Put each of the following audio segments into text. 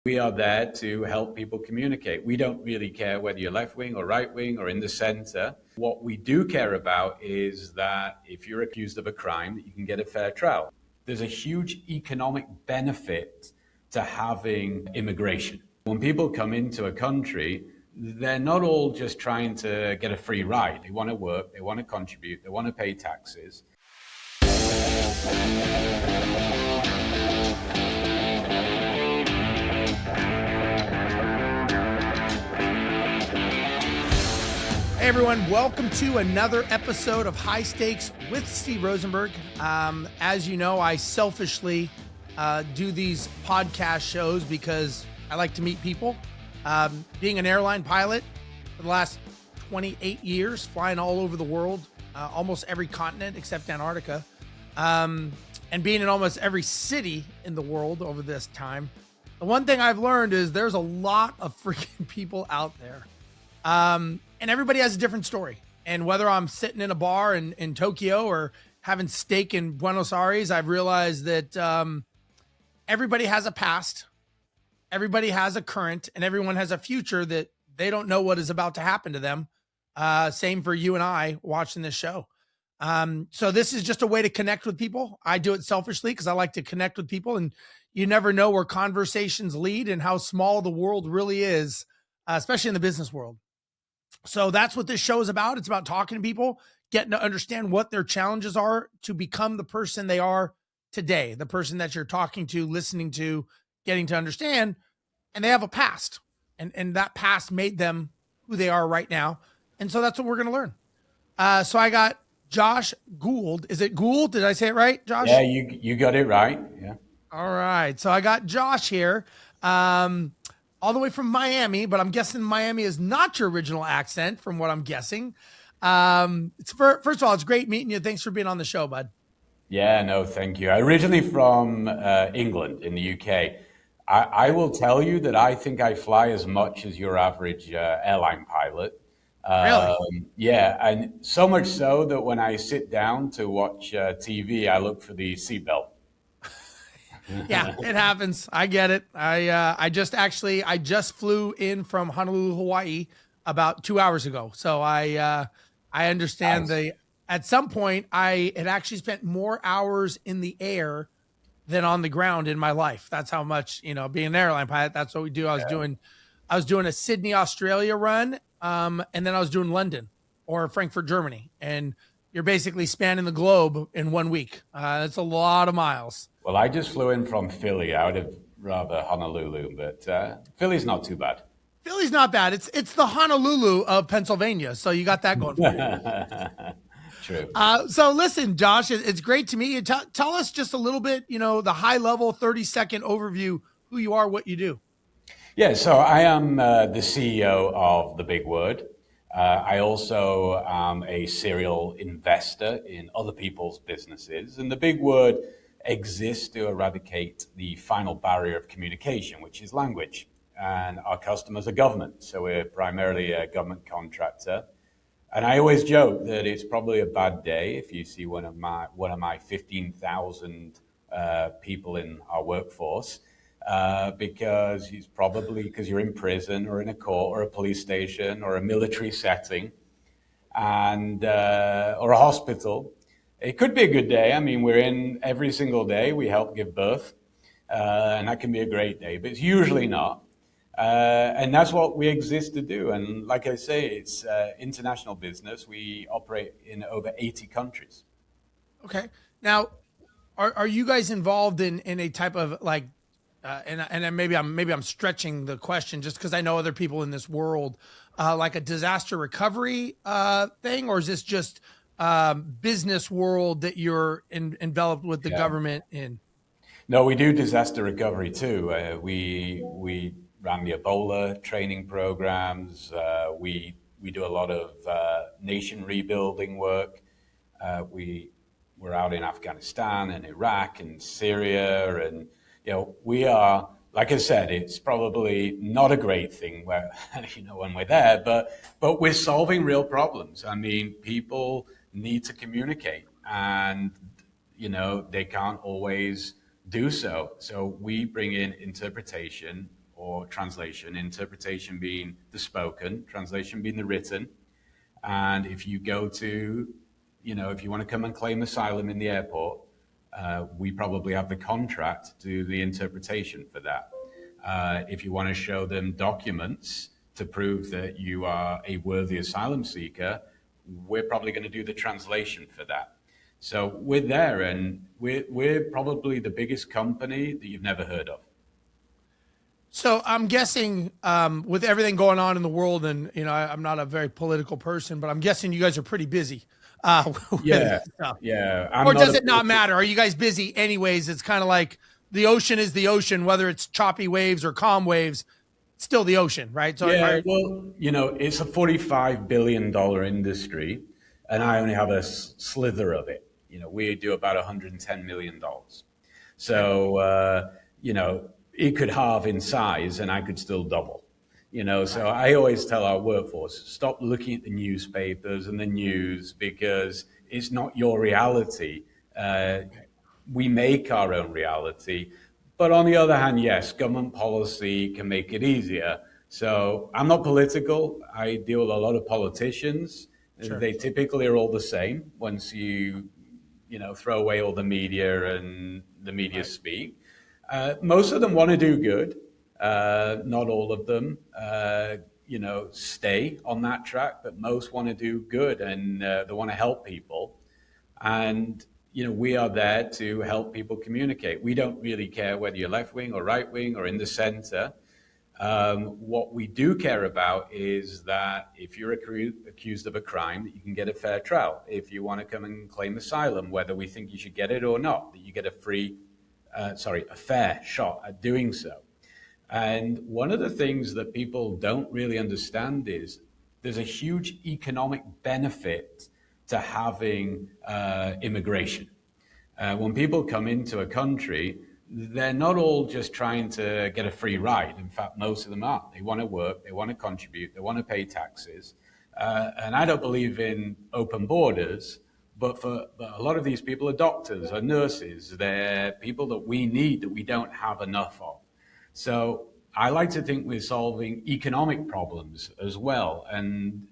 We are there to help people communicate. We don't really care whether you're left wing or right wing or in the center. What we do care about is that if you're accused of a crime, that you can get a fair trial. There's a huge economic benefit to having immigration. When people come into a country, they're not all just trying to get a free ride. They want to work, they want to contribute, they want to pay taxes. Hey everyone, welcome to another episode of High Stakes with Steve Rozenberg. As you know, I selfishly do these podcast shows because I like to meet people. Being an airline pilot for the last 28 years, flying all over the world, almost every continent except Antarctica, and being in almost every city in the world over this time, the one thing I've learned is there's a lot of freaking people out there. And everybody has a different story. And whether I'm sitting in a bar in Tokyo or having steak in Buenos Aires, I've realized that everybody has a past, everybody has a current, and everyone has a future that they don't know what is about to happen to them. Same for you and I watching this show. So this is just a way to connect with people. I do it selfishly because I like to connect with people, and you never know where conversations lead and how small the world really is, especially in the business world. So that's what this show is about. It's about talking to people, getting to understand what their challenges are to become the person they are today, the person that you're talking to, listening to, getting to understand. And they have a past, and that past made them who they are right now. And so that's what we're going to learn. So I got Josh Gould. Is it Gould? Did I say it right, Josh? Yeah, you got it right. Yeah. All right. So I got Josh here. All the way from Miami, but I'm guessing Miami is not your original accent from what I'm guessing. First of all, it's great meeting you. Thanks for being on the show, bud. Yeah, no, thank you. Originally from England in the UK. I will tell you that I think I fly as much as your average airline pilot. Really? Yeah, and so much so that when I sit down to watch TV, I look for the seatbelt. Yeah, it happens. I get it. I just flew in from Honolulu, Hawaii about 2 hours ago. So I understand Nice. at some point I had actually spent more hours in the air than on the ground in my life. That's how much, being an airline pilot, that's what we do. I was doing a Sydney, Australia run. And then I was doing London or Frankfurt, Germany. And you're basically spanning the globe in 1 week. That's a lot of miles. Well, I just flew in from Philly. I would have rather Honolulu, but Philly's not too bad. Philly's not bad. It's the Honolulu of Pennsylvania, so you got that going for you. True. So listen, Josh, it's great to meet you. Tell us just a little bit, the high level 30-second overview, who you are, what you do. Yeah, so I am the CEO of The Big Word. I also am a serial investor in other people's businesses, and The Big Word exists to eradicate the final barrier of communication, which is language. And our customers are government, so we're primarily a government contractor. And I always joke that it's probably a bad day if you see one of my 15,000 people in our workforce, because it's probably because you're in prison or in a court or a police station or a military setting, and or a hospital. It could be a good day. I mean, we're in every single day. We help give birth, and that can be a great day, but it's usually not. And that's what we exist to do. And like I say, it's international business. We operate in over 80 countries. Okay. Now, are you guys involved in a type of and maybe I'm stretching the question just because I know other people in this world, like a disaster recovery thing, or is this just business world that you're enveloped with the government in? No, we do disaster recovery too. We ran the Ebola training programs. We do a lot of nation rebuilding work. We're out in Afghanistan and Iraq and Syria, and we are. Like I said, it's probably not a great thing where when we're there, but we're solving real problems. I mean, people need to communicate, and they can't always do so. So we bring in interpretation or translation, interpretation being the spoken, translation being the written. And if you go to, if you want to come and claim asylum in the airport, we probably have the contract to do the interpretation for that. If you want to show them documents to prove that you are a worthy asylum seeker, we're probably going to do the translation for that. So we're there, and we're probably the biggest company that you've never heard of. So I'm guessing with everything going on in the world, and I'm not a very political person, but I'm guessing you guys are pretty busy. Yeah. Or does it not matter? Are you guys busy anyways? It's kind of like the ocean is the ocean, whether it's choppy waves or calm waves, it's still the ocean, right? So it's a $45 billion industry, and I only have a slither of it. We do about $110 million. So, it could halve in size and I could still double. So I always tell our workforce, stop looking at the newspapers and the news, because it's not your reality. We make our own reality. But on the other hand, yes, government policy can make it easier. So I'm not political. I deal with a lot of politicians. Sure. They typically are all the same once you throw away all the media and the media speak. Most of them want to do good. Not all of them, stay on that track, but most want to do good, and they want to help people. And, we are there to help people communicate. We don't really care whether you're left wing or right wing or in the center. What we do care about is that if you're accused of a crime, that you can get a fair trial. If you want to come and claim asylum, whether we think you should get it or not, that you get a fair shot at doing so. And one of the things that people don't really understand is there's a huge economic benefit to having immigration. When people come into a country, they're not all just trying to get a free ride. In fact, most of them aren't. They want to work, they want to contribute, they want to pay taxes. And I don't believe in open borders, but a lot of these people are doctors, are nurses. They're people that we need, that we don't have enough of. So I like to think we're solving economic problems as well. And,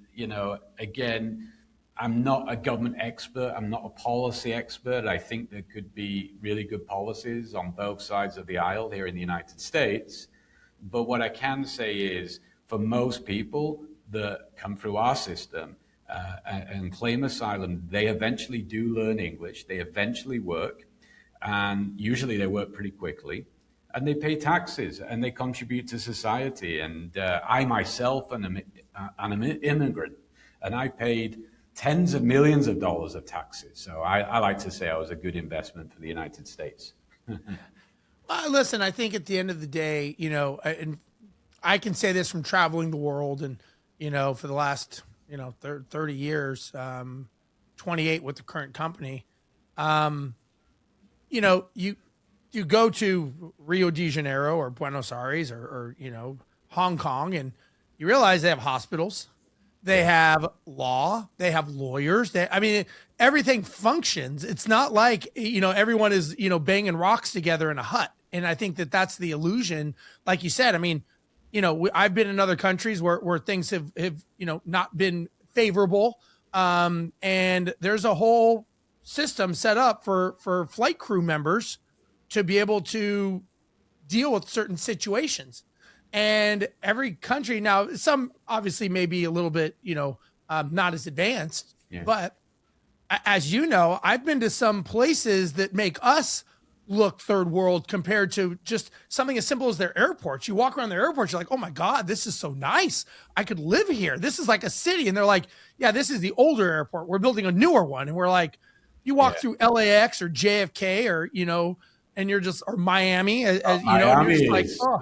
again, I'm not a government expert. I'm not a policy expert. I think there could be really good policies on both sides of the aisle here in the United States. But what I can say is, for most people that come through our system and claim asylum, they eventually do learn English. They eventually work, and usually they work pretty quickly. And they pay taxes and they contribute to society. And I myself am an immigrant, and I paid tens of millions of dollars of taxes. So I like to say I was a good investment for the United States. Well, listen, I think at the end of the day, and I can say this from traveling the world and, for the last, 30 years, 28 with the current company, you go to Rio de Janeiro or Buenos Aires or Hong Kong, and you realize they have hospitals, they have law, they have lawyers. Everything functions. It's not like, everyone is, banging rocks together in a hut. And I think that that's the illusion. Like you said, I've been in other countries where things have not been favorable. And there's a whole system set up for flight crew members to be able to deal with certain situations. And every country now, some obviously may be a little bit, not as advanced, but as I've been to some places that make us look third world compared to just something as simple as their airports. You walk around their airports, you're like, oh my God, this is so nice. I could live here. This is like a city. And they're like, yeah, this is the older airport. We're building a newer one. And we're like, you walk through LAX or JFK or, and you're just, or Miami, Miami and you're like, oh.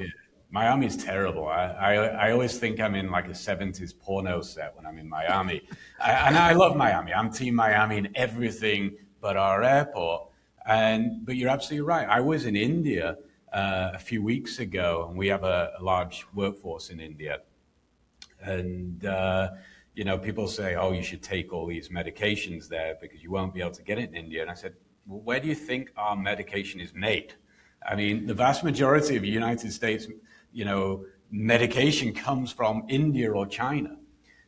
Miami's terrible. I always think I'm in like a 70s porno set when I'm in Miami. And I love Miami. I'm team Miami in everything but our airport. But you're absolutely right. I was in India a few weeks ago, and we have a large workforce in India. And, people say, oh, you should take all these medications there because you won't be able to get it in India. And I said, well, where do you think our medication is made? The vast majority of United States medication comes from India or China.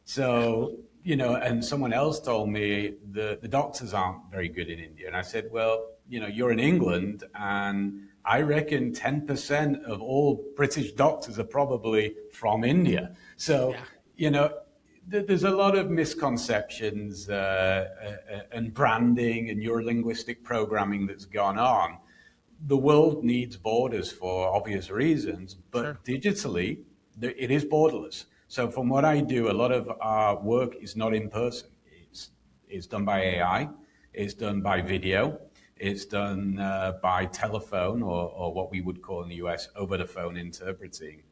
So, and someone else told me the doctors aren't very good in India. And I said, well, you're in England, and I reckon 10% of all British doctors are probably from India. So, there's a lot of misconceptions and branding and neurolinguistic programming that's gone on. The world needs borders for obvious reasons, but digitally, it is borderless. So from what I do, a lot of our work is not in person. It's done by AI, it's done by video, it's done by telephone or what we would call in the US over the phone interpreting.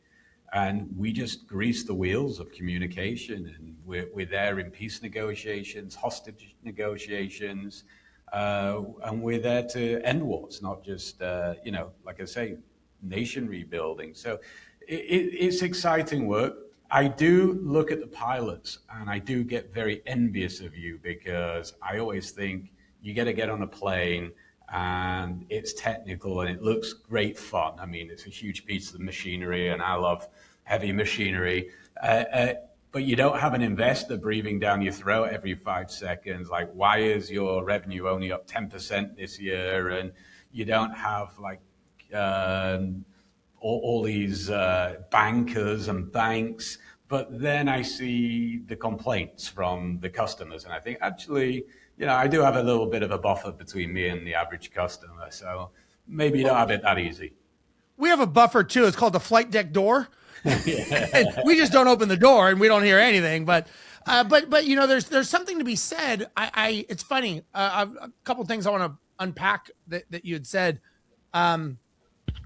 And we just grease the wheels of communication, and we're there in peace negotiations, hostage negotiations, and we're there to end wars, not just, like I say, nation rebuilding. So it's exciting work. I do look at the pilots, and I do get very envious of you, because I always think you got to get on a plane and it's technical and it looks great fun. I mean, it's a huge piece of machinery, and I love heavy machinery. But you don't have an investor breathing down your throat every 5 seconds, like, why is your revenue only up 10% this year? And you don't have like all these bankers and banks. But then I see the complaints from the customers, and I think, actually, I do have a little bit of a buffer between me and the average customer. So maybe you don't have it that easy. We have a buffer too. It's called the flight deck door. We just don't open the door and we don't hear anything. But there's something to be said. It's funny. A couple of things I want to unpack that you had said.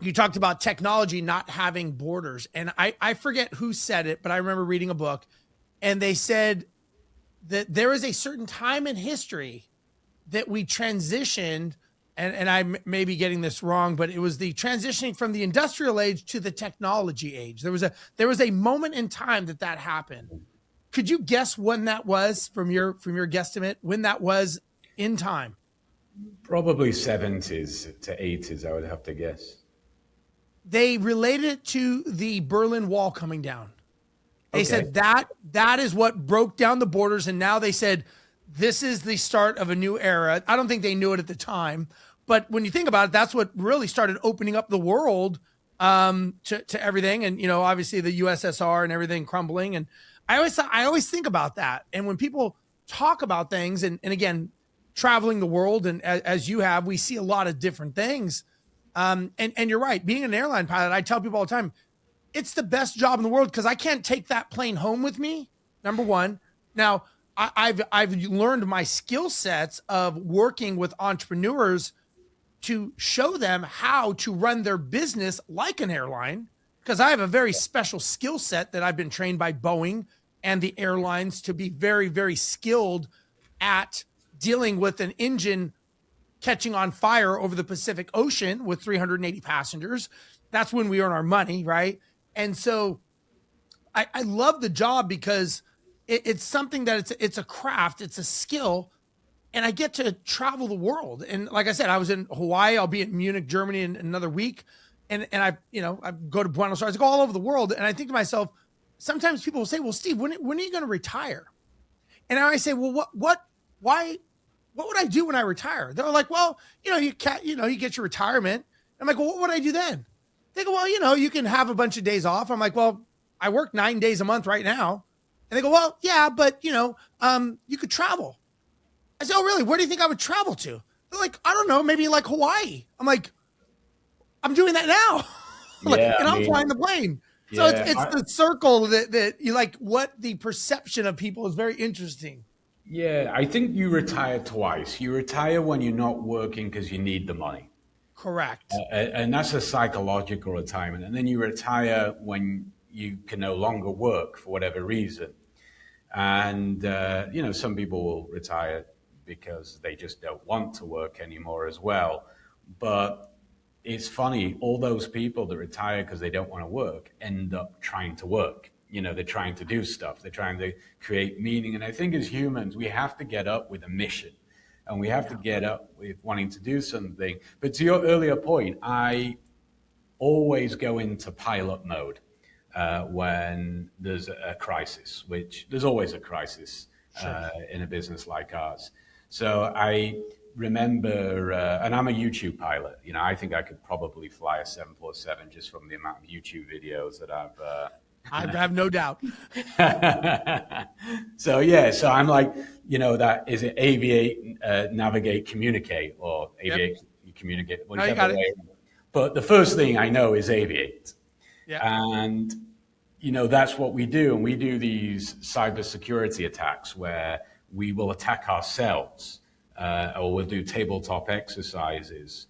You talked about technology not having borders, and I forget who said it, but I remember reading a book, and they said that there is a certain time in history that we transitioned, and I may be getting this wrong, but it was the transitioning from the industrial age to the technology age. There was a moment in time that happened. Could you guess when that was from your guesstimate, when that was in time? Probably 70s to 80s, I would have to guess. They related it to the Berlin Wall coming down. They said that is what broke down the borders. And now they said, this is the start of a new era. I don't think they knew it at the time, but when you think about it, that's what really started opening up the world to everything. And, obviously the USSR and everything crumbling. And I always think about that. And when people talk about things, and again, traveling the world, and as you have, we see a lot of different things. And you're right. Being an airline pilot, I tell people all the time, it's the best job in the world, because I can't take that plane home with me. Number one. Now, I've learned my skill sets of working with entrepreneurs to show them how to run their business like an airline, because I have a very special skill set that I've been trained by Boeing and the airlines to be very, very skilled at dealing with an engine catching on fire over the Pacific Ocean with 380 passengers. That's when we earn our money, right? And so I love the job, because it's something that it's a craft, it's a skill, and I get to travel the world. And like I said, I was in Hawaii. I'll be in Munich, Germany in another week. And I go to Buenos Aires, I go all over the world. And I think to myself, sometimes people will say, well, Steve, when are you going to retire? And I say, well, what would I do when I retire? They're like, well, you get your retirement. I'm like, well, what would I do then? They go, well, you can have a bunch of days off. I'm like, well, I work 9 days a month right now. And they go, well, yeah, but you could travel. I said, oh, really? Where do you think I would travel to? They're like, I don't know, maybe like Hawaii. I'm like, I'm doing that now. I'm flying the plane. So it's the circle that you like. What the perception of people is very interesting. Yeah, I think you retire twice. You retire when you're not working because you need the money. Correct. And that's a psychological retirement. And then you retire when you can no longer work for whatever reason. And, some people will retire because they just don't want to work anymore as well. But it's funny, all those people that retire because they don't want to work end up trying to work. They're trying to do stuff. They're trying to create meaning. And I think as humans, we have to get up with a mission, and we have to get up with wanting to do something. But to your earlier point, I always go into pilot mode when there's a crisis, which there's always a crisis in a business like ours. So I remember, and I'm a YouTube pilot. You know, I think I could probably fly a 747 just from the amount of YouTube videos that I have no doubt. So yeah, so I'm like, you know, that is it aviate, navigate, communicate, or aviate, communicate, whichever way. But the first thing I know is aviate. Yeah. And, you know, that's what we do. And we do these cybersecurity attacks where we will attack ourselves or we'll do tabletop exercises.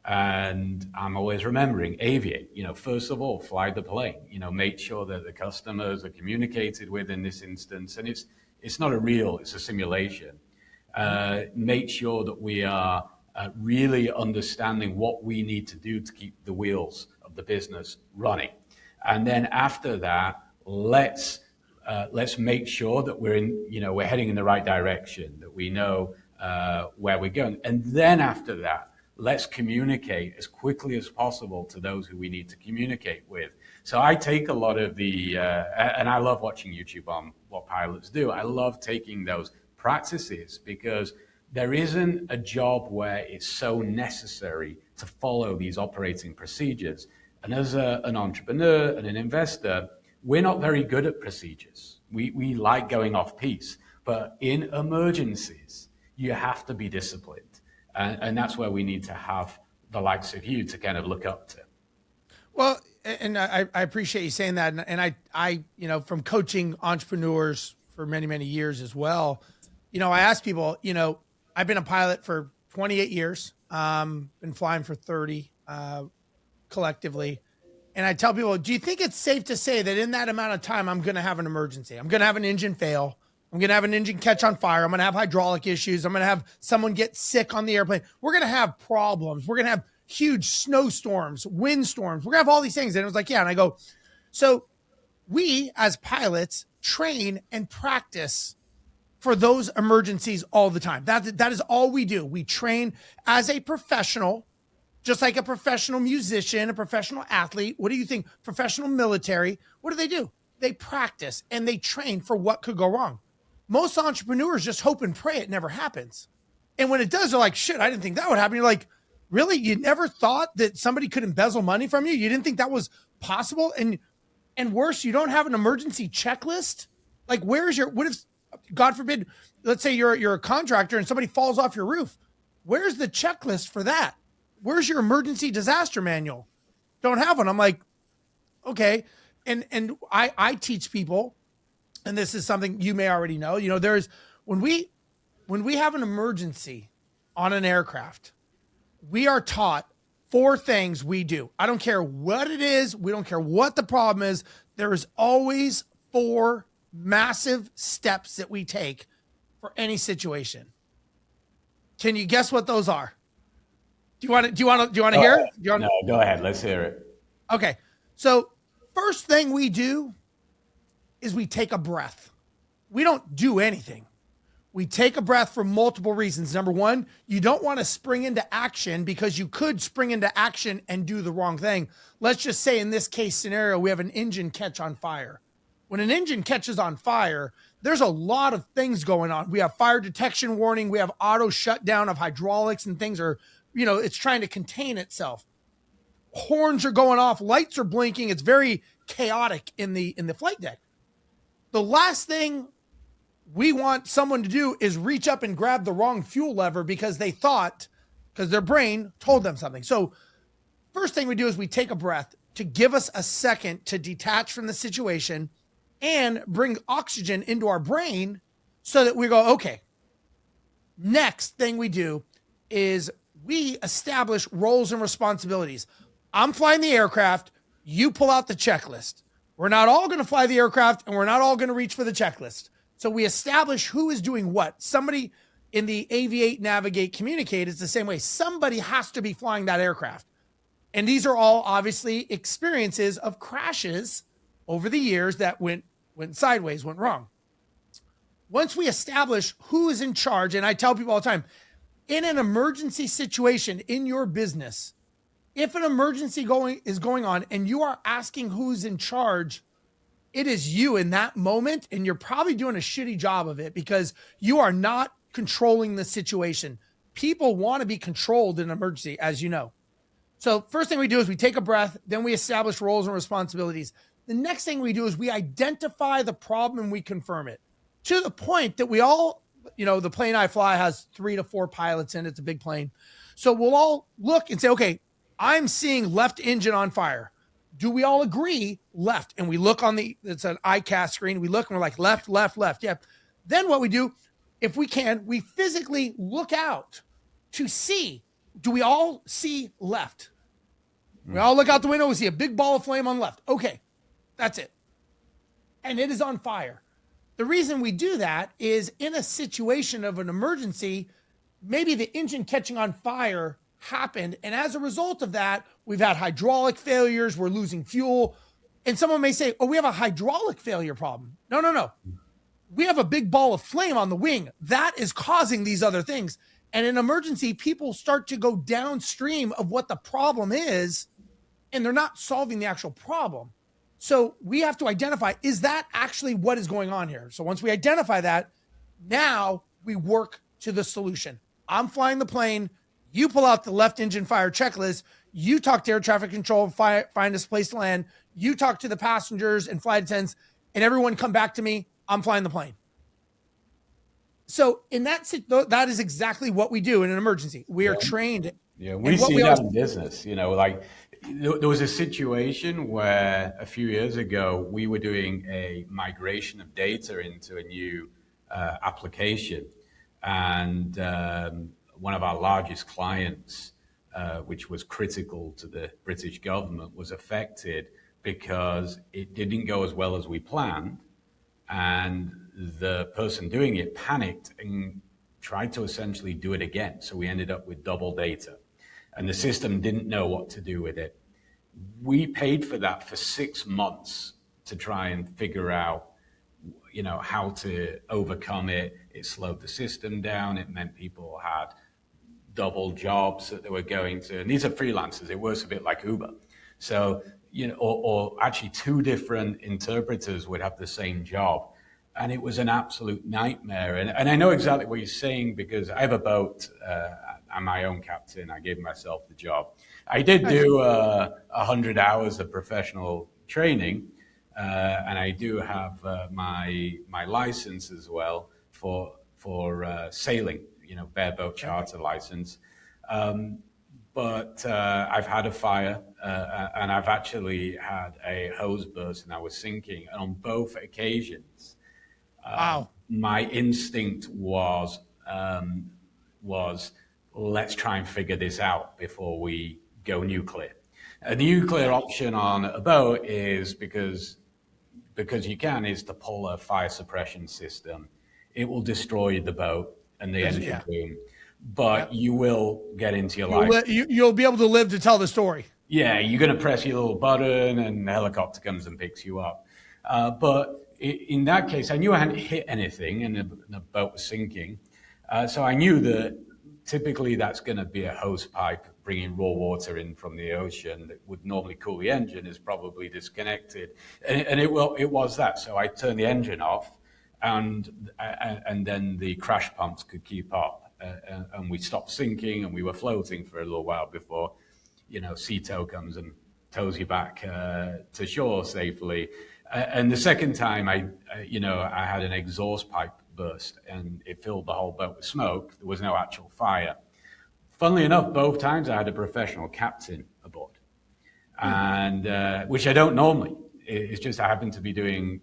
And I'm always remembering aviate, you know, first of all, fly the plane, you know, make sure that the customers are communicated with in this instance. And it's not a real, it's a simulation. Make sure that we are really understanding what we need to do to keep the wheels of the business running. And then after that, let's make sure that we're heading in the right direction, that we know where we're going. And then after that, let's communicate as quickly as possible to those who we need to communicate with. So I take a lot of and I love watching YouTube on what pilots do. I love taking those practices because there isn't a job where it's so necessary to follow these operating procedures. And as an entrepreneur and an investor, we're not very good at procedures. We like going off piece, but in emergencies, you have to be disciplined. And that's where we need to have the likes of you to kind of look up to. Well, and I appreciate you saying that. And I, you know, from coaching entrepreneurs for many, many years as well, you know, I ask people, you know, I've been a pilot for 28 years, been flying for 30 collectively. And I tell people, do you think it's safe to say that in that amount of time, I'm going to have an emergency? I'm going to have an engine fail. I'm going to have an engine catch on fire. I'm going to have hydraulic issues. I'm going to have someone get sick on the airplane. We're going to have problems. We're going to have huge snowstorms, windstorms. We're going to have all these things. And it was like, yeah. And I go, so we as pilots train and practice for those emergencies all the time. That is all we do. We train as a professional, just like a professional musician, a professional athlete. What do you think? Professional military. What do? They practice and they train for what could go wrong. Most entrepreneurs just hope and pray it never happens. And when it does, they're like, shit, I didn't think that would happen. You're like, really? You never thought that somebody could embezzle money from you? You didn't think that was possible? And worse, you don't have an emergency checklist? Like, what if, God forbid, let's say you're a contractor and somebody falls off your roof. Where's the checklist for that? Where's your emergency disaster manual? Don't have one. I'm like, okay. And I teach people, and this is something you may already know, you know, there's when we have an emergency on an aircraft, we are taught 4 things we do. I don't care what it is. We don't care what the problem is. There is always 4 massive steps that we take for any situation. Can you guess what those are? Do you want to hear? No, go ahead. Let's hear it. Okay. So first thing we do is we take a breath. We don't do anything. We take a breath for multiple reasons. Number one, you don't want to spring into action because you could spring into action and do the wrong thing. Let's just say in this case scenario, we have an engine catch on fire. When an engine catches on fire, there's a lot of things going on. We have fire detection warning. We have auto shutdown of hydraulics and things are, you know, it's trying to contain itself. Horns are going off. Lights are blinking. It's very chaotic in the flight deck. The last thing we want someone to do is reach up and grab the wrong fuel lever because their brain told them something. So first thing we do is we take a breath to give us a second to detach from the situation and bring oxygen into our brain so that we go, okay, next thing we do is we establish roles and responsibilities. I'm flying the aircraft. You pull out the checklist. We're not all going to fly the aircraft and we're not all going to reach for the checklist. So we establish who is doing what. Somebody in the aviate, navigate, communicate is the same way. Somebody has to be flying that aircraft. And these are all obviously experiences of crashes over the years that went sideways, went wrong. Once we establish who is in charge, and I tell people all the time, in an emergency situation in your business, If an emergency is going on and you are asking who's in charge, it is you in that moment, and you're probably doing a shitty job of it because you are not controlling the situation. People want to be controlled in an emergency, as you know. So first thing we do is we take a breath, then we establish roles and responsibilities. The next thing we do is we identify the problem and we confirm it, to the point that we all, the plane I fly has 3 to 4 pilots in it. It's a big plane. So we'll all look and say, okay, I'm seeing left engine on fire. Do we all agree left? And we look on it's an ICAS screen. We look and we're like, left, left, left. Yeah. Then what we do, if we can, we physically look out to see, do we all see left? We all look out the window. We see a big ball of flame on left. Okay. That's it. And it is on fire. The reason we do that is in a situation of an emergency, maybe the engine catching on fire happened. And as a result of that, we've had hydraulic failures. We're losing fuel. And someone may say, oh, we have a hydraulic failure problem. No. We have a big ball of flame on the wing. That is causing these other things. And in emergency, people start to go downstream of what the problem is, and they're not solving the actual problem. So we have to identify, is that actually what is going on here? So once we identify that, now we work to the solution. I'm flying the plane. You pull out the left engine fire checklist. You talk to air traffic control and find us a place to land. You talk to the passengers and flight attendants, and everyone come back to me. I'm flying the plane. So in that is exactly what we do in an emergency. We are trained. Yeah, we see that in business. Like there was a situation where a few years ago we were doing a migration of data into a new application, and one of our largest clients, which was critical to the British government, was affected because it didn't go as well as we planned, and the person doing it panicked and tried to essentially do it again. So we ended up with double data, and the system didn't know what to do with it. We paid for that for 6 months to try and figure out, how to overcome it. It slowed the system down. It meant people had double jobs that they were going to, and these are freelancers. It works a bit like Uber. So, or actually 2 different interpreters would have the same job. And it was an absolute nightmare. And I know exactly what you're saying, because I have a boat. I'm my own captain. I gave myself the job. I did do 100 hours of professional training, and I do have my license as well for sailing, bareboat charter license. But I've had a fire, and I've actually had a hose burst, and I was sinking. And on both occasions, my instinct was let's try and figure this out before we go nuclear. A nuclear option on a boat is because you can, is to pull a fire suppression system. It will destroy the boat and the engine room, but you will get into your life. You'll be able to live to tell the story. Yeah, you're going to press your little button and the helicopter comes and picks you up. But in that case, I knew I hadn't hit anything and the boat was sinking. So I knew that typically that's going to be a hose pipe bringing raw water in from the ocean that would normally cool the engine is probably disconnected. And it was that. So I turned the engine off, and then the crash pumps could keep up. And we stopped sinking, and we were floating for a little while before, sea tow comes and tows you back to shore safely. And the second time I had an exhaust pipe burst, and it filled the whole boat with smoke. There was no actual fire. Funnily enough, both times I had a professional captain aboard, and which I don't normally. It's just I happened to be doing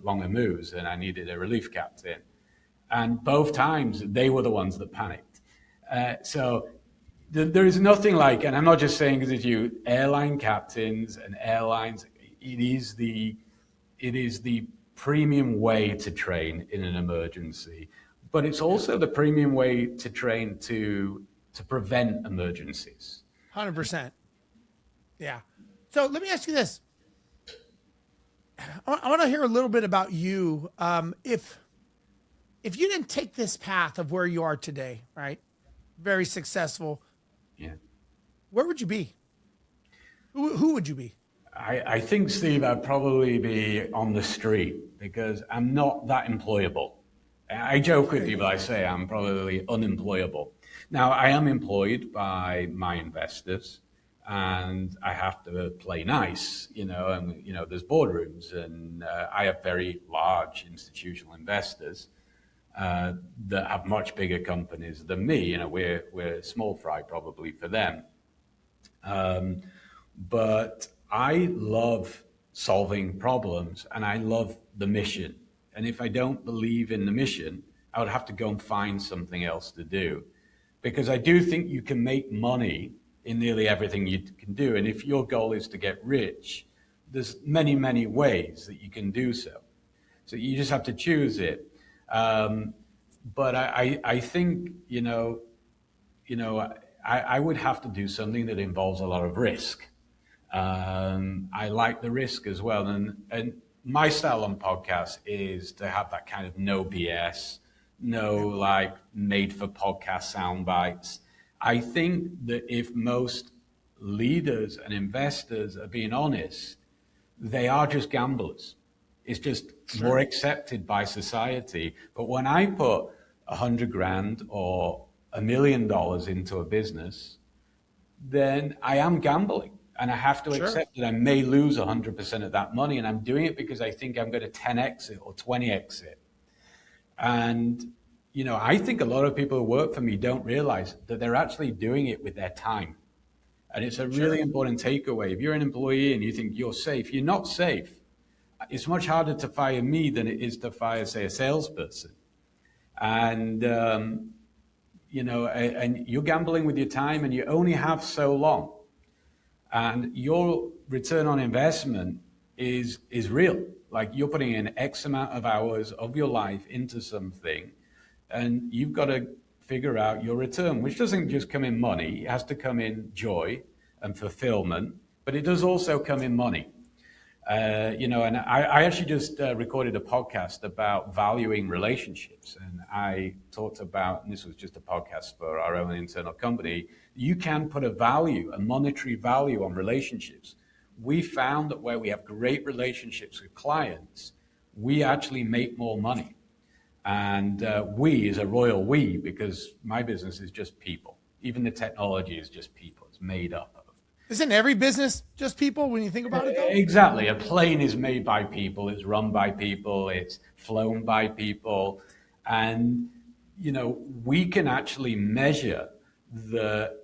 longer moves, and I needed a relief captain. And both times they were the ones that panicked. So there is nothing like, and I'm not just saying because you airline captains and airlines. It is the premium way to train in an emergency, but it's also the premium way to train to prevent emergencies. 100%. Yeah. So let me ask you this. I want to hear a little bit about you. If you didn't take this path of where you are today, right? Very successful. Yeah. Where would you be? Who would you be? I think, Steve, I'd probably be on the street because I'm not that employable. I joke with people, I say I'm probably unemployable. Now, I am employed by my investors and I have to play nice, and, there's boardrooms and I have very large institutional investors that have much bigger companies than me. We're small fry probably for them. But I love solving problems and I love the mission. And if I don't believe in the mission, I would have to go and find something else to do. Because I do think you can make money in nearly everything you can do. And if your goal is to get rich, there's many, many ways that you can do so. So you just have to choose it. But I think, I would have to do something that involves a lot of risk. I like the risk as well. And my style on podcasts is to have that kind of no BS, no like made for podcast sound bites. I think that if most leaders and investors are being honest, they are just gamblers. It's just more accepted by society. But when I put 100 grand or $1 million into a business, then I am gambling. And I have to accept that I may lose 100% of that money. And I'm doing it because I think I'm going to 10x it or 20x it. And, I think a lot of people who work for me don't realize that they're actually doing it with their time. And it's a really important takeaway. If you're an employee and you think you're safe, you're not safe. It's much harder to fire me than it is to fire, say, a salesperson. And, and you're gambling with your time and you only have so long. And your return on investment is real. Like you're putting in X amount of hours of your life into something, and you've got to figure out your return, which doesn't just come in money. It has to come in joy and fulfillment, but it does also come in money. And I actually just recorded a podcast about valuing relationships. And I talked about, and this was just a podcast for our own internal company, you can put a monetary value on relationships. We found that where we have great relationships with clients, we actually make more money. And we is a royal we, because my business is just people. Even the technology is just people. It's made up. Isn't every business just people when you think about it, though? Exactly. A plane is made by people. It's run by people. It's flown by people. And, we can actually measure the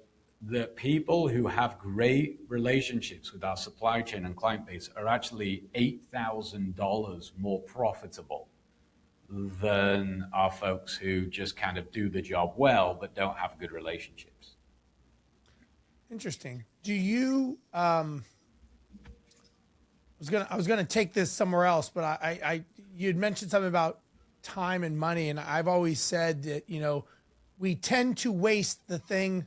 people who have great relationships with our supply chain and client base are actually $8,000 more profitable than our folks who just kind of do the job well but don't have good relationships. Interesting. Do you? I was gonna take this somewhere else, but I you'd mentioned something about time and money, and I've always said that we tend to waste the thing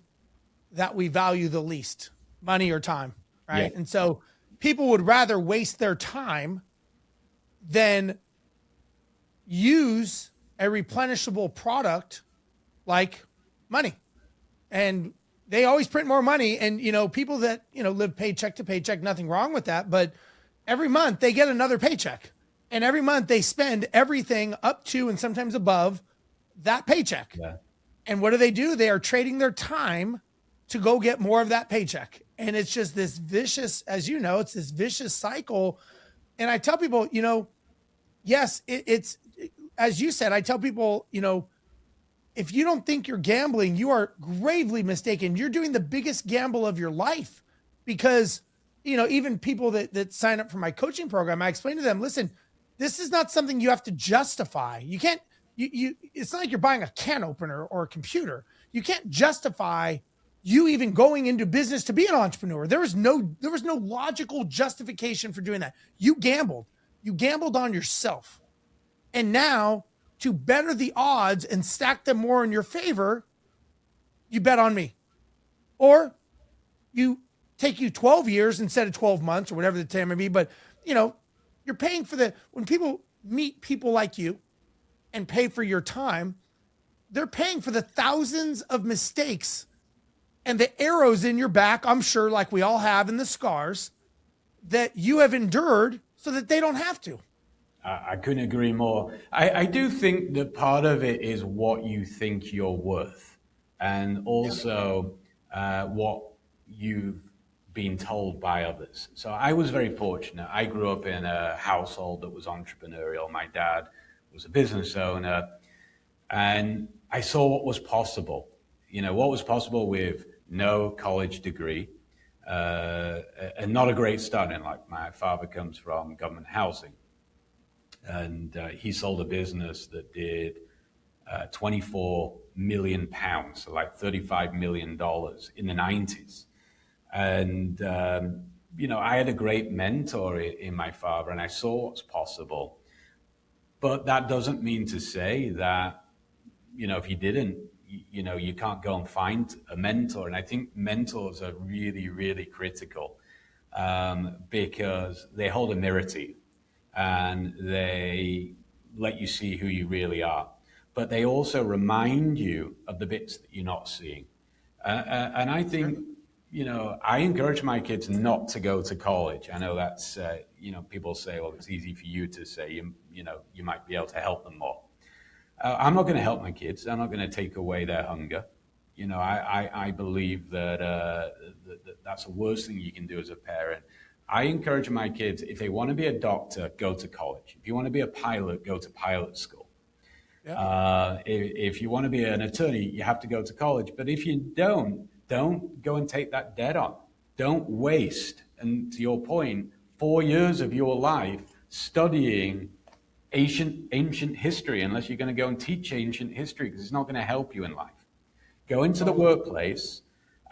that we value the least, money or time, right? Yeah. And so people would rather waste their time than use a replenishable product like money. And they always print more money. And, people that, live paycheck to paycheck, nothing wrong with that. But every month they get another paycheck. And every month they spend everything up to and sometimes above that paycheck. Yeah. And what do? They are trading their time to go get more of that paycheck. And it's just this vicious, as you know, it's this vicious cycle. And I tell people, yes, it's, as you said, I tell people, if you don't think you're gambling, you are gravely mistaken. You're doing the biggest gamble of your life because, even people that sign up for my coaching program, I explain to them, listen, this is not something you have to justify. You can't, it's not like you're buying a can opener or a computer. You can't justify you even going into business to be an entrepreneur. There was no logical justification for doing that. You gambled on yourself. And now, to better the odds and stack them more in your favor, you bet on me. Or you take you 12 years instead of 12 months or whatever the time may be. But, you're paying for when people meet people like you and pay for your time, they're paying for the thousands of mistakes and the arrows in your back, I'm sure, like we all have, and the scars that you have endured so that they don't have to. I couldn't agree more. I do think that part of it is what you think you're worth, and also what you've been told by others. So I was very fortunate. I grew up in a household that was entrepreneurial. My dad was a business owner, and I saw what was possible. What was possible with no college degree, and not a great start in life. My father comes from government housing. And he sold a business that did 24 million pounds, so like $35 million in the 90s. And, I had a great mentor in my father, and I saw what's possible. But that doesn't mean to say that, if you didn't, you can't go and find a mentor. And I think mentors are really, really critical because they hold a mirror to you, and they let you see who you really are. But they also remind you of the bits that you're not seeing. And I think, I encourage my kids not to go to college. I know that's, people say, well, it's easy for you to say, you might be able to help them more. I'm not going to help my kids. I'm not going to take away their hunger. I believe that that's the worst thing you can do as a parent. I encourage my kids, if they want to be a doctor, go to college. If you want to be a pilot, go to pilot school. If you want to be an attorney, you have to go to college. But if you don't go and take that debt on. Don't waste, and to your point, 4 years of your life studying ancient history, unless you're going to go and teach ancient history, because it's not going to help you in life. Go into the workplace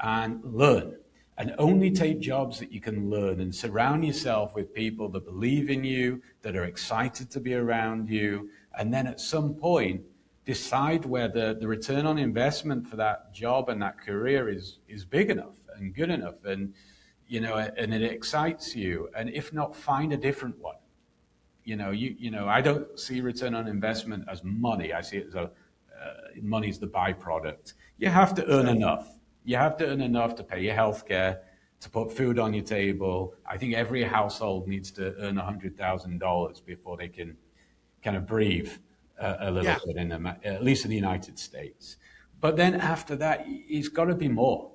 and learn. And only take jobs that you can learn, and surround yourself with people that believe in you, that are excited to be around you. And then at some point, decide whether the return on investment for that job and that career is big enough and good enough, and and it excites you. And if not, find a different one. I don't see return on investment as money. I see it as money's the byproduct. You have to earn enough. You have to earn enough to pay your health care, to put food on your table. I think every household needs to earn $100,000 before they can kind of breathe a little bit, at least in the United States. But then after that, it's got to be more.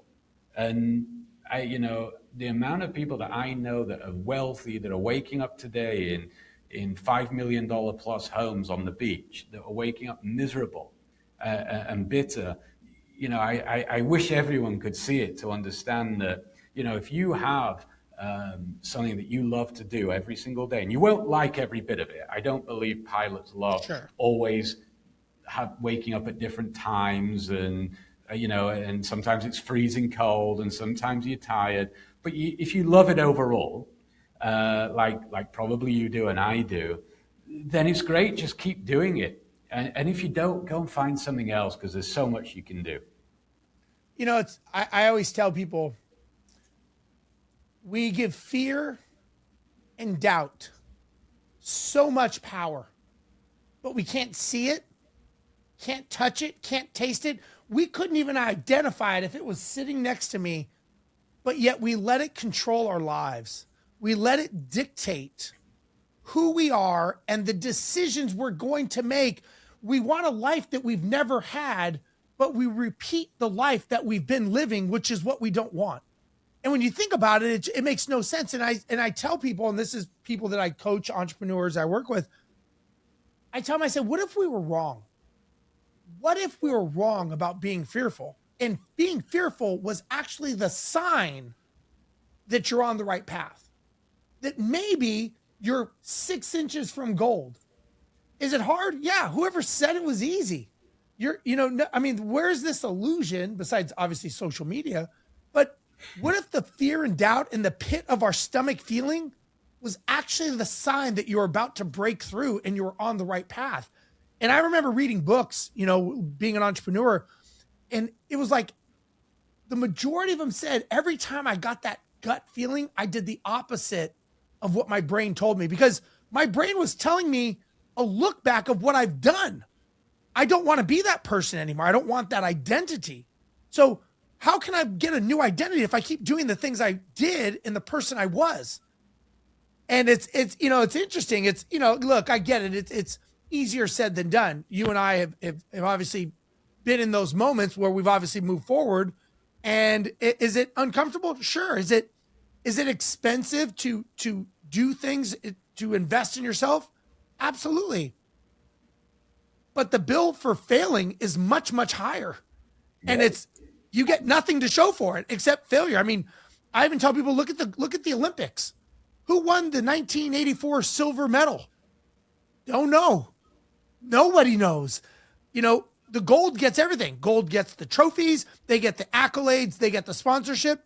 And the amount of people that I know that are wealthy, that are waking up today in $5 million plus homes on the beach, that are waking up miserable and bitter. I wish everyone could see it to understand that, if you have something that you love to do every single day, and you won't like every bit of it. I don't believe pilots love always waking up at different times, and, and sometimes it's freezing cold and sometimes you're tired. But if you love it overall, like probably you do and I do, then it's great. Just keep doing it. And if you don't, go and find something else, because there's so much you can do. I always tell people, we give fear and doubt so much power, but we can't see it, can't touch it, can't taste it. We couldn't even identify it if it was sitting next to me, but yet we let it control our lives. We let it dictate who we are and the decisions we're going to make. We want a life that we've never had, but we repeat the life that we've been living, which is what we don't want. And when you think about it, it makes no sense. And I tell people, and this is people that I coach, entrepreneurs I work with, I tell them, I said, what if we were wrong? What if we were wrong about being fearful? And being fearful was actually the sign that you're on the right path, that maybe you're 6 inches from gold. Is it hard? Yeah. Whoever said it was easy. Where's this illusion besides obviously social media? But what if the fear and doubt in the pit of our stomach feeling was actually the sign that you were about to break through and you were on the right path? And I remember reading books, being an entrepreneur, and it was like the majority of them said every time I got that gut feeling, I did the opposite of what my brain told me, because my brain was telling me a look back of what I've done. I don't want to be that person anymore. I don't want that identity. So how can I get a new identity if I keep doing the things I did in the person I was? And it's interesting. It's, look, I get it. It's easier said than done. You and I have obviously been in those moments where we've obviously moved forward. And is it uncomfortable? Sure. Is it expensive to do things, to invest in yourself? Absolutely. But the bill for failing is much, much higher. And you get nothing to show for it except failure. I mean, I even tell people, look at the Olympics. Who won the 1984 silver medal? Don't know. Nobody knows. The gold gets everything. Gold gets the trophies. They get the accolades. They get the sponsorship.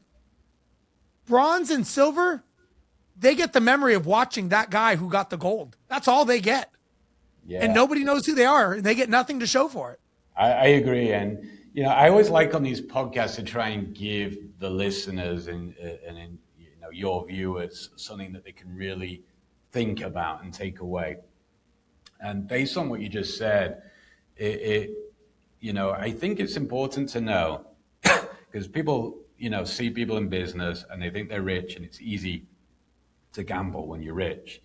Bronze and silver, they get the memory of watching that guy who got the gold. That's all they get. Yeah. And nobody knows who they are. And they get nothing to show for it. I agree. And, I always like on these podcasts to try and give the listeners and your viewers something that they can really think about and take away. And based on what you just said, I think it's important to know because people, see people in business and they think they're rich and it's easy to gamble when you're rich.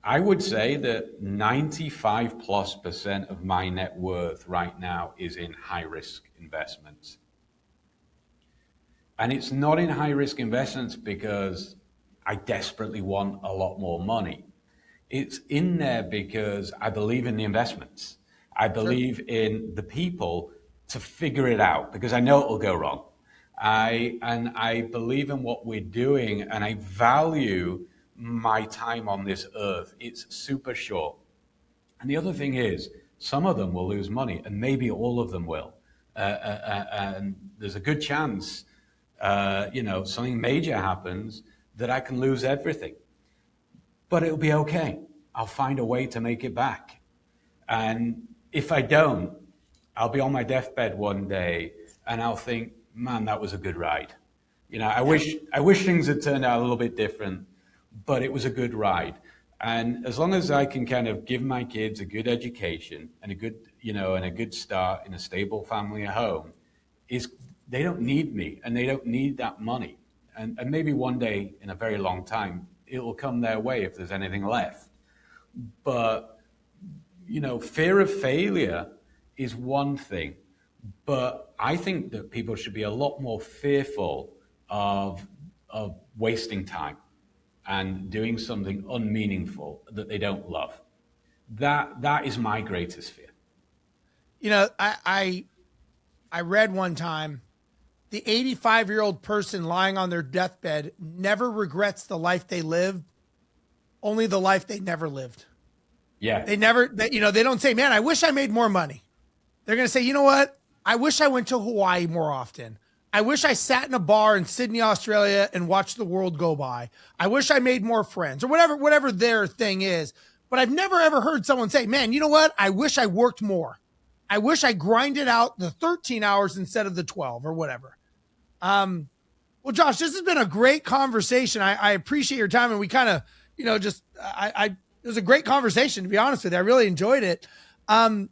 I would say that 95+% of my net worth right now is in high risk investments. And it's not in high risk investments because I desperately want a lot more money. It's in there because I believe in the investments. I believe in the people to figure it out because I know it'll go wrong. I believe in what we're doing and I value my time on this earth. It's super short. And the other thing is, some of them will lose money and maybe all of them will. And there's a good chance, something major happens that I can lose everything. But it'll be okay. I'll find a way to make it back. And if I don't, I'll be on my deathbed one day and I'll think, man, that was a good ride. I wish things had turned out a little bit different, but it was a good ride. And as long as I can kind of give my kids a good education and a good start in a stable family at home, they don't need me and they don't need that money. And maybe one day in a very long time, it will come their way if there's anything left. But, fear of failure is one thing. But I think that people should be a lot more fearful of wasting time and doing something unmeaningful that they don't love. That is my greatest fear. I read one time, the 85-year-old person lying on their deathbed never regrets the life they lived, only the life they never lived. Yeah. They don't say, man, I wish I made more money. They're going to say, you know what? I wish I went to Hawaii more often. I wish I sat in a bar in Sydney, Australia and watched the world go by. I wish I made more friends or whatever their thing is. But I've never, ever heard someone say, man, you know what? I wish I worked more. I wish I grinded out the 13 hours instead of the 12 or whatever. Well, Josh, this has been a great conversation. I appreciate your time. And we kind of, it was a great conversation, to be honest with you. I really enjoyed it.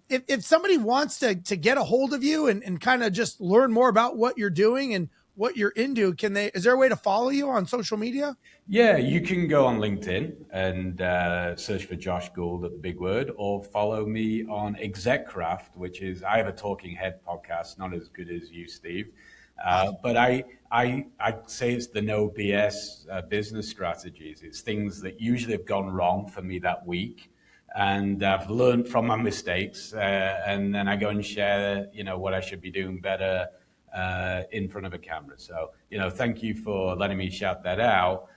If somebody wants to get a hold of you and kind of just learn more about what you're doing and what you're into, is there a way to follow you on social media? Yeah, you can go on LinkedIn and search for Josh Gould at the Big Word, or follow me on ExecCraft, which is, I have a talking head podcast, not as good as you, Steve. But I say it's the no BS business strategies. It's things that usually have gone wrong for me that week. And I've learned from my mistakes, and then I go and share, what I should be doing better in front of a camera. So, thank you for letting me shout that out.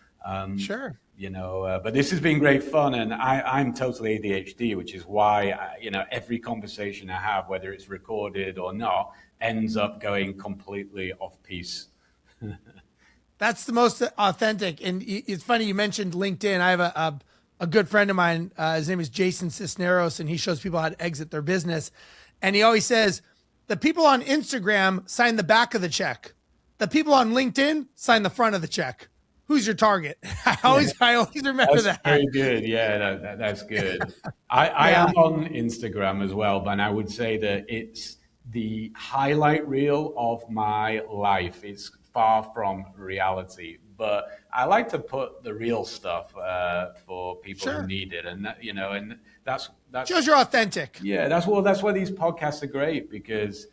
Sure. But this has been great fun, and I'm totally ADHD, which is why, every conversation I have, whether it's recorded or not, ends up going completely off piece. That's the most authentic. And it's funny you mentioned LinkedIn. I have a good friend of mine. His name is Jason Cisneros, and he shows people how to exit their business. And he always says, the people on Instagram sign the back of the check. The people on LinkedIn sign the front of the check. Who's your target? I always remember that's that. Very good. Yeah, that's good. I am on Instagram as well, but I would say that it's the highlight reel of my life. It's far from reality, but I like to put the real stuff for people who need it, and that, and that's shows you're authentic. Yeah, that's why these podcasts are great, because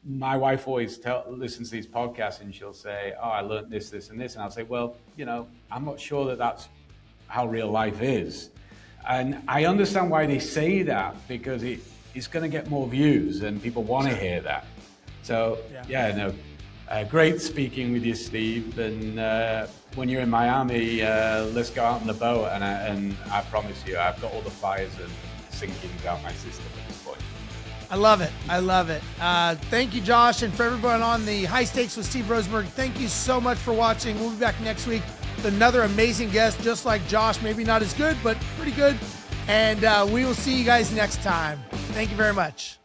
my wife always listens to these podcasts and she'll say, "Oh, I learned this, this, and this," and I'll say, "Well, I'm not sure that that's how real life is," and I understand why they say that, because it's going to get more views and people want to hear that. So great speaking with you, Steve. And when you're in Miami, let's go out on the boat, and I promise you, I've got all the fires and sinkings out my system at this point. I love it. I love it. Thank you, Josh. And for everyone on the High Stakes with Steve Rozenberg, thank you so much for watching. We'll be back next week with another amazing guest, just like Josh. Maybe not as good, but pretty good. And we will see you guys next time. Thank you very much.